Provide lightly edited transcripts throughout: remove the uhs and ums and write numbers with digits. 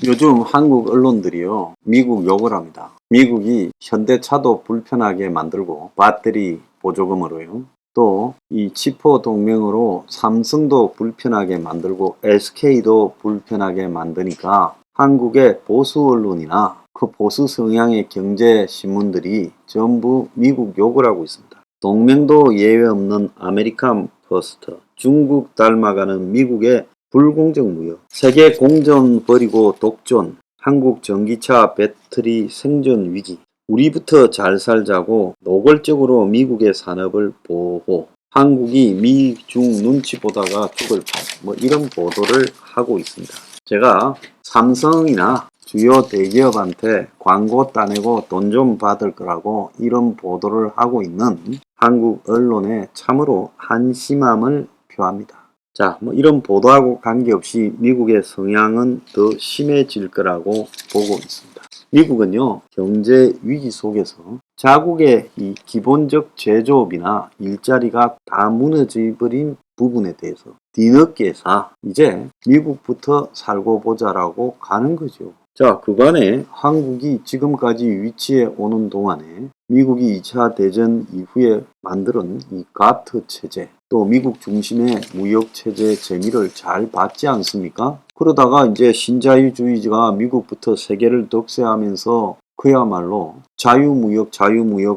요즘 한국 언론들이요, 미국 욕을 합니다. 미국이 현대차도 불편하게 만들고 배터리 보조금으로요. 또 이 치포 동맹으로 삼성도 불편하게 만들고 SK도 불편하게 만드니까 한국의 보수 언론이나 그 보수 성향의 경제 신문들이 전부 미국 욕을 하고 있습니다. 동맹도 예외 없는 아메리칸 퍼스트, 중국 닮아가는 미국의 불공정 무역, 세계 공존 버리고 독존, 한국 전기차 배터리 생존 위기, 우리부터 잘 살자고 노골적으로 미국의 산업을 보호, 한국이 미중 눈치 보다가 죽을 판, 이런 보도를 하고 있습니다. 제가 삼성이나 주요 대기업한테 광고 따내고 돈 좀 받을 거라고 이런 보도를 하고 있는 한국 언론에 참으로 한심함을 표합니다. 자, 이런 보도하고 관계없이 미국의 성향은 더 심해질 거라고 보고 있습니다. 미국은요, 경제 위기 속에서 자국의 이 기본적 제조업이나 일자리가 다 무너져 버린 부분에 대해서 뒤늦게서 이제 미국부터 살고 보자라고 가는 거죠. 자, 그간에 한국이 지금까지 위치해 오는 동안에 미국이 2차 대전 이후에 만드는 이 가트 체제, 또 미국 중심의 무역 체제의 재미를 잘 봤지 않습니까? 그러다가 이제 신자유주의가 미국부터 세계를 독세하면서 그야말로 자유무역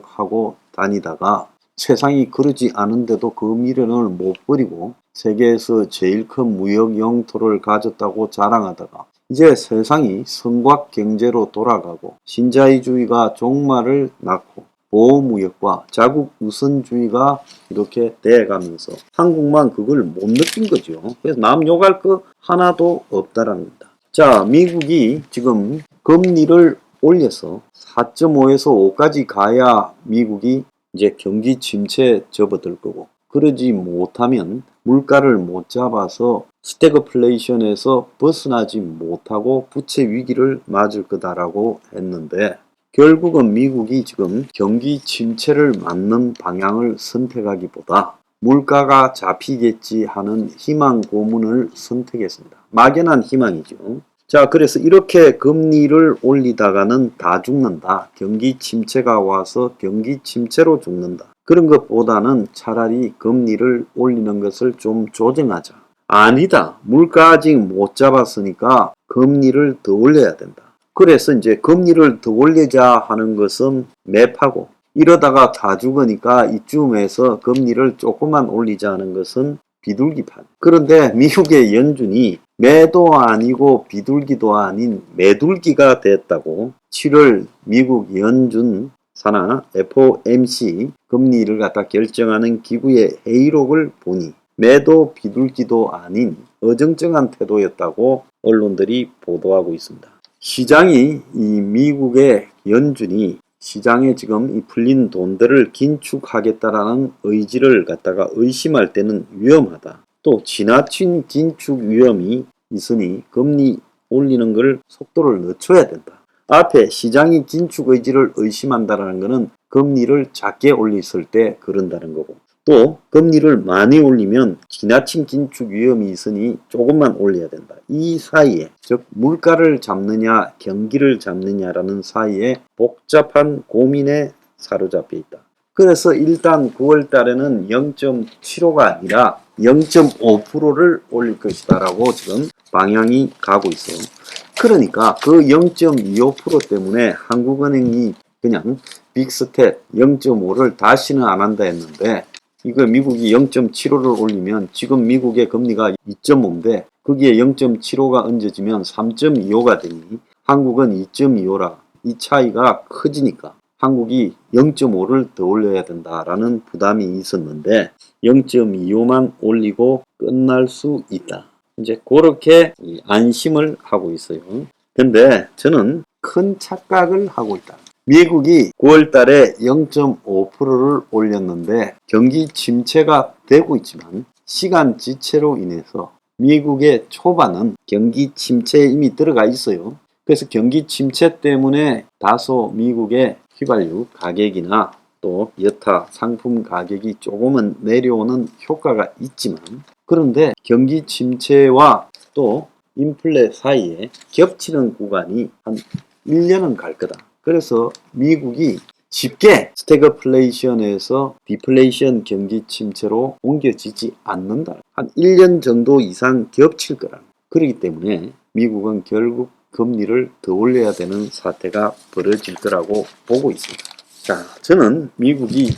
하고 다니다가 세상이 그러지 않은데도 그 미련을 못 버리고 세계에서 제일 큰 무역 영토를 가졌다고 자랑하다가 이제 세상이 성곽 경제로 돌아가고 신자유주의가 종말을 낳고 보호무역과 자국 우선주의가 이렇게 돼가면서 한국만 그걸 못 느낀 거죠. 그래서 남 욕할 거 하나도 없다라는 겁니다. 자, 미국이 지금 금리를 올려서 4.5에서 5까지 가야 미국이 이제 경기 침체에 접어들 거고, 그러지 못하면 물가를 못 잡아서 스태그플레이션에서 벗어나지 못하고 부채 위기를 맞을 거다라고 했는데, 결국은 미국이 지금 경기 침체를 맞는 방향을 선택하기보다 물가가 잡히겠지 하는 희망 고문을 선택했습니다. 막연한 희망이죠. 자, 그래서 이렇게 금리를 올리다가는 다 죽는다. 경기 침체가 와서 경기 침체로 죽는다. 그런 것보다는 차라리 금리를 올리는 것을 좀 조정하자. 아니다. 물가 아직 못 잡았으니까 금리를 더 올려야 된다. 그래서 이제 금리를 더 올리자 하는 것은 매파고, 이러다가 다 죽으니까 이쯤에서 금리를 조금만 올리자는 것은 비둘기판. 그런데 미국의 연준이 매도 아니고 비둘기도 아닌 매둘기가 됐다고 7월 미국 연준 산하 FOMC 금리를 갖다 결정하는 기구의 회의록을 보니 매도 비둘기도 아닌 어정쩡한 태도였다고 언론들이 보도하고 있습니다. 시장이 이 미국의 연준이 시장에 지금 이 풀린 돈들을 긴축하겠다라는 의지를 갖다가 의심할 때는 위험하다. 또 지나친 긴축 위험이 있으니 금리 올리는 걸 속도를 늦춰야 된다. 앞에 시장이 긴축 의지를 의심한다는 것은 금리를 작게 올렸을 때 그런다는 거고, 또 금리를 많이 올리면 지나친 긴축 위험이 있으니 조금만 올려야 된다. 이 사이에, 즉 물가를 잡느냐 경기를 잡느냐라는 사이에 복잡한 고민에 사로잡혀 있다. 그래서 일단 9월 달에는 0.75가 아니라 0.5%를 올릴 것이다 라고 지금 방향이 가고 있어요. 그러니까 그 0.25% 때문에 한국은행이 그냥 빅스텝 0.5를 다시는 안 한다 했는데, 이거 미국이 0.75를 올리면 지금 미국의 금리가 2.5인데 거기에 0.75가 얹어지면 3.25가 되니 한국은 2.25라 이 차이가 커지니까 한국이 0.5를 더 올려야 된다라는 부담이 있었는데 0.25만 올리고 끝날 수 있다. 이제 그렇게 안심을 하고 있어요. 근데 저는 큰 착각을 하고 있다. 미국이 9월 달에 0.5%를 올렸는데 경기 침체가 되고 있지만 시간 지체로 인해서 미국의 초반은 경기 침체에 이미 들어가 있어요. 그래서 경기 침체 때문에 다소 미국의 휘발유 가격이나 또 여타 상품 가격이 조금은 내려오는 효과가 있지만, 그런데 경기 침체와 또 인플레 사이에 겹치는 구간이 한 1년은 갈 거다. 그래서 미국이 쉽게 스태그플레이션에서 디플레이션 경기 침체로 옮겨지지 않는다. 한 1년 정도 이상 겹칠 거라. 그렇기 때문에 미국은 결국 금리를 더 올려야 되는 사태가 벌어질 거라고 보고 있습니다. 자, 저는 미국이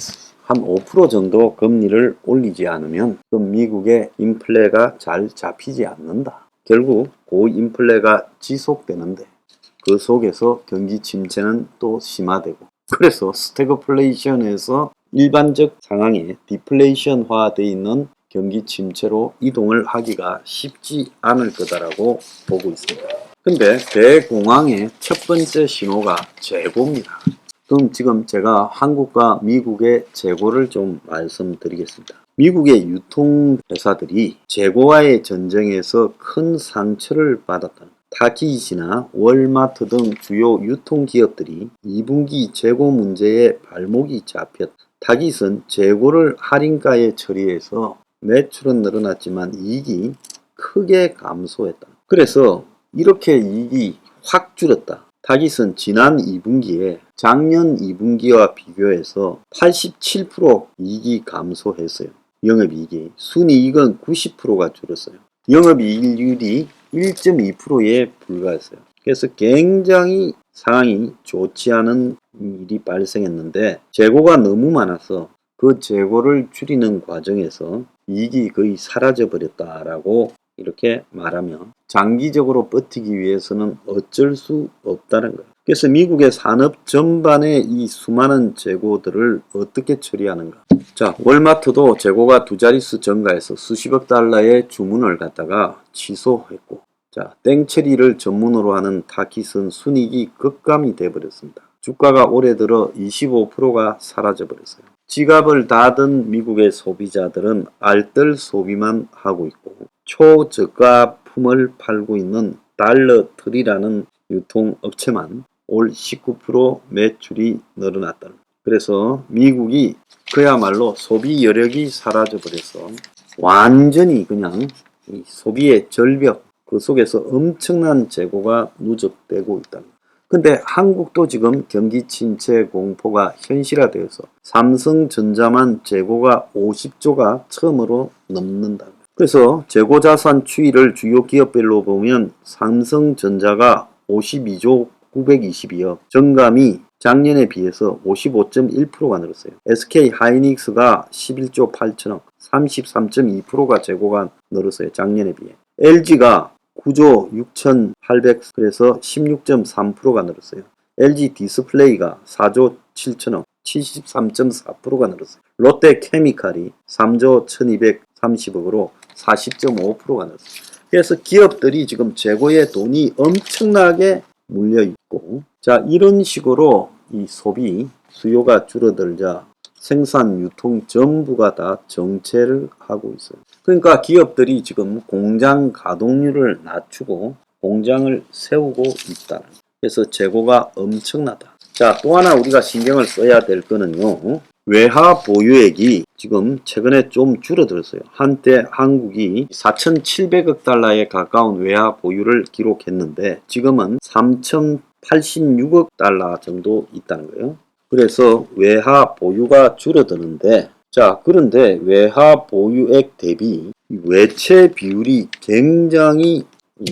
한 5% 정도 금리를 올리지 않으면 미국의 인플레가 잘 잡히지 않는다. 결국 고인플레가 지속되는데 그 속에서 경기 침체는 또 심화되고, 그래서 스태그플레이션에서 일반적 상황에 디플레이션화 되어 있는 경기 침체로 이동을 하기가 쉽지 않을 거다라고 보고 있습니다. 근데 대공황의 첫 번째 신호가 재고입니다. 그럼 지금 제가 한국과 미국의 재고를 좀 말씀드리겠습니다. 미국의 유통회사들이 재고와의 전쟁에서 큰 상처를 받았다. 타깃이나 월마트 등 주요 유통기업들이 2분기 재고 문제에 발목이 잡혔다. 타깃은 재고를 할인가에 처리해서 매출은 늘어났지만 이익이 크게 감소했다. 그래서 이렇게 이익이 확 줄었다. 타깃은 지난 2분기에 작년 2분기와 비교해서 87% 이익이 감소했어요. 영업이익이. 순이익은 90%가 줄었어요. 영업이익률이 1.2%에 불과했어요. 그래서 굉장히 상황이 좋지 않은 일이 발생했는데 재고가 너무 많아서 그 재고를 줄이는 과정에서 이익이 거의 사라져 버렸다라고 이렇게 말하면 장기적으로 버티기 위해서는 어쩔 수 없다는 거예요. 그래서 미국의 산업 전반의 이 수많은 재고들을 어떻게 처리하는가. 자, 월마트도 재고가 두 자릿수 증가해서 수십억 달러의 주문을 갖다가 취소했고, 자, 땡처리를 전문으로 하는 타깃은 순이익이 급감이 돼버렸습니다. 주가가 올해 들어 25%가 사라져버렸어요. 지갑을 닫은 미국의 소비자들은 알뜰 소비만 하고 있고, 초저가품을 팔고 있는 달러트리라는 유통업체만 올 19% 매출이 늘어났다. 그래서 미국이 그야말로 소비 여력이 사라져버려서 완전히 그냥 이 소비의 절벽, 그 속에서 엄청난 재고가 누적되고 있다. 근데 한국도 지금 경기 침체 공포가 현실화되어서 삼성전자만 재고가 50조가 처음으로 넘는다. 그래서 재고자산 추이를 주요 기업별로 보면 삼성전자가 52조 922억, 정감이 작년에 비해서 55.1%가 늘었어요. SK 하이닉스가 11조 8천억, 33.2%가 재고가 늘었어요. 작년에 비해. LG가 9조 6,800, 그래서 16.3%가 늘었어요. LG 디스플레이가 4조 7천억, 73.4%가 늘었어요. 롯데케미칼이 3조 1230억으로 40.5%가 늘었어요. 그래서 기업들이 지금 재고에 돈이 엄청나게 물려있고, 자, 이런 식으로 이 소비, 수요가 줄어들자 생산, 유통 전부가 다 정체를 하고 있어요. 그러니까 기업들이 지금 공장 가동률을 낮추고 공장을 세우고 있다. 그래서 재고가 엄청나다. 자, 또 하나 우리가 신경을 써야 될 거는요. 외화 보유액이 지금 최근에 좀 줄어들었어요. 한때 한국이 4,700억 달러에 가까운 외화 보유를 기록했는데 지금은 3,086억 달러 정도 있다는 거예요. 그래서 외화 보유가 줄어드는데, 자, 그런데 외화 보유액 대비 외채 비율이 굉장히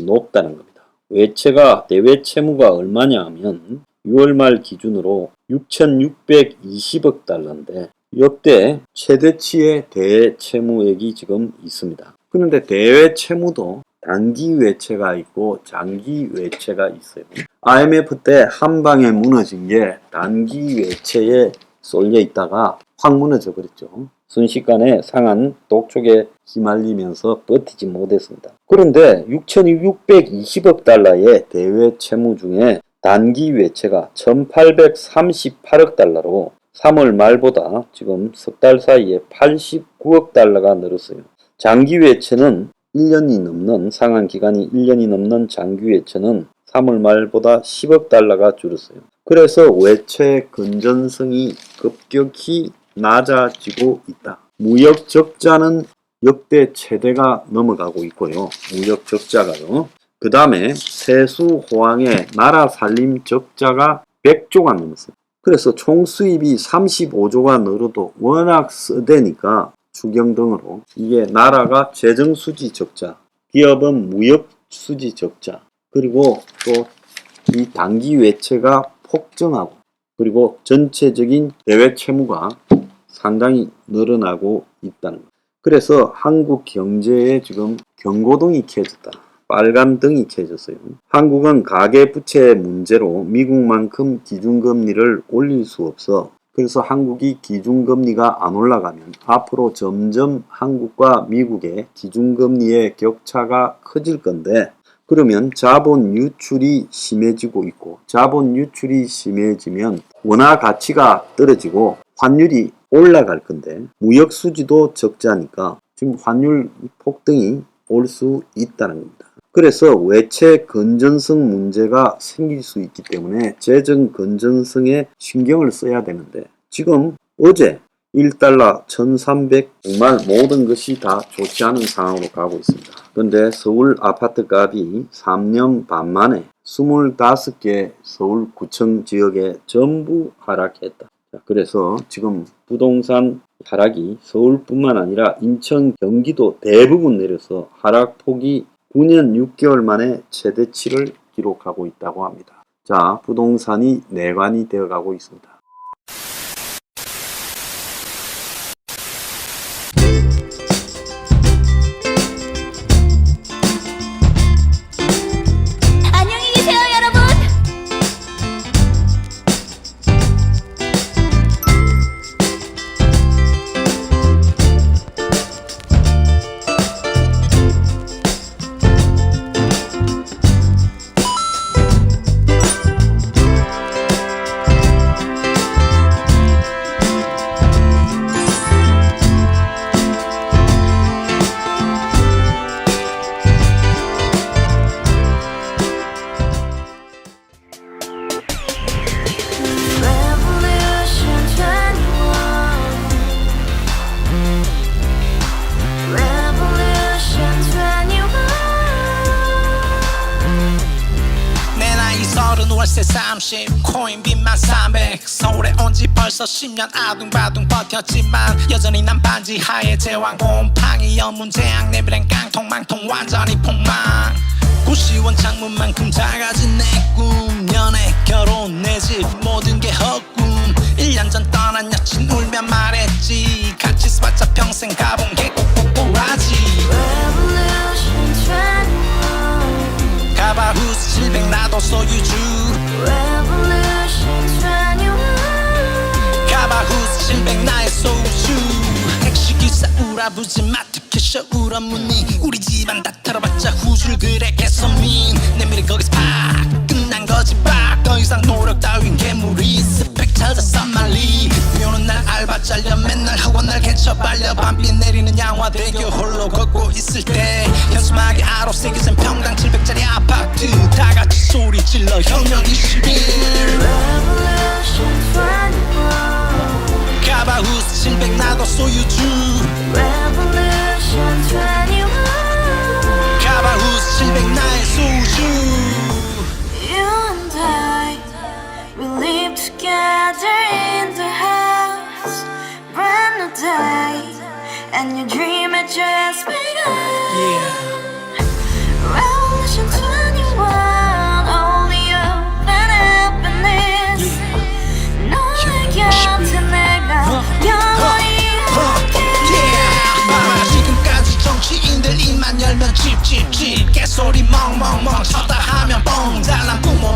높다는 겁니다. 외채가, 대외 채무가 얼마냐 하면 6월 말 기준으로 6,620억 달러인데 역대 최대치의 대채무액이 지금 있습니다. 그런데 대외 채무도 단기 외채가 있고 장기 외채가 있어요. IMF 때 한 방에 무너진 게 단기 외채에 쏠려 있다가 확 무너져 버렸죠. 순식간에 상한 독촉에 휘말리면서 버티지 못했습니다. 그런데 6,620억 달러의 대외 채무 중에 단기 외채가 1,838억 달러로 3월 말보다 지금 석 달 사이에 89억 달러가 늘었어요. 장기 외채는 1년이 넘는, 상한 기간이 1년이 넘는 장기 외채는 3월 말보다 10억 달러가 줄었어요. 그래서 외채 건전성이 급격히 낮아지고 있다. 무역 적자는 역대 최대가 넘어가고 있고요. 무역 적자가요. 그 다음에 세수호황의 나라 살림 적자가 100조가 넘었어요. 그래서 총 수입이 35조가 늘어도 워낙 쓰대니까 추경 등으로 이게 나라가 재정 수지 적자, 기업은 무역 수지 적자, 그리고 또 이 단기 외채가 폭증하고, 그리고 전체적인 대외 채무가 상당히 늘어나고 있다는 것. 그래서 한국 경제에 지금 경고등이 켜졌다. 빨간 등이 켜졌어요. 한국은 가계부채 문제로 미국만큼 기준금리를 올릴 수 없어. 그래서 한국이 기준금리가 안 올라가면 앞으로 점점 한국과 미국의 기준금리의 격차가 커질 건데, 그러면 자본 유출이 심해지고 있고, 자본 유출이 심해지면 원화 가치가 떨어지고 환율이 올라갈 건데, 무역 수지도 적자니까 지금 환율 폭등이 올 수 있다는 겁니다. 그래서 외채 건전성 문제가 생길 수 있기 때문에 재정 건전성에 신경을 써야 되는데, 지금 어제 1달러 1300, 정말 모든 것이 다 좋지 않은 상황으로 가고 있습니다. 그런데 서울 아파트 값이 3년 반 만에 25개 서울 구청 지역에 전부 하락했다. 그래서 지금 부동산 하락이 서울뿐만 아니라 인천, 경기도 대부분 내려서 하락폭이 9년 6개월 만에 최대치를 기록하고 있다고 합니다. 자, 부동산이 내관이 되어가고 있습니다. 안녕히 계세요, 여러분. 월세 30 코인빚만 300 서울에 온지 벌써 10년 아둥바둥 버텼지만 여전히 난 반지 하에 제왕 곰팡이 연문제약 내비랑 깡통망통 완전히 폭망 고시원 창문만큼 작아진 내 꿈 연애 결혼 내 집 모든 게 헛꿈 1년 전 떠난 여친 울며 말했지 같이 써봤자 평생 가본 게 꼭꼭꼭하지 가바후스 700 나도 소유주 가바후스 700 나의 소유주 택시기사 우라부지 마트 캐셔 우라무늬 우리 집안 다 털어봤자 후줄 그래 개선민 내 미래 거기서 팍 끝난 거지 팍더 이상 노력 따윈 괴물이 스펙 찾아서 말리 비오는 날 알바 잘려 맨날 학원 날 개쳐 발려 밤비 내리는 양화대교 홀로 걷고 있을 때 현수막에 아로 새겨진 평당 700짜리 아파트 다같이 소리 질러 혁명 21 가바후스 700 나도 소유주 가바후스 700 나의 소유주 You and I, we live together in the house. Brand new day, and your dream had just begun. Revolution 21, only hope and happiness. 너의 곁에 내가 영원히 지금까지 정치인들 입만 열면 찝찝찝 개소리 멍멍멍 쳤다 하면 뻥 잘난 부모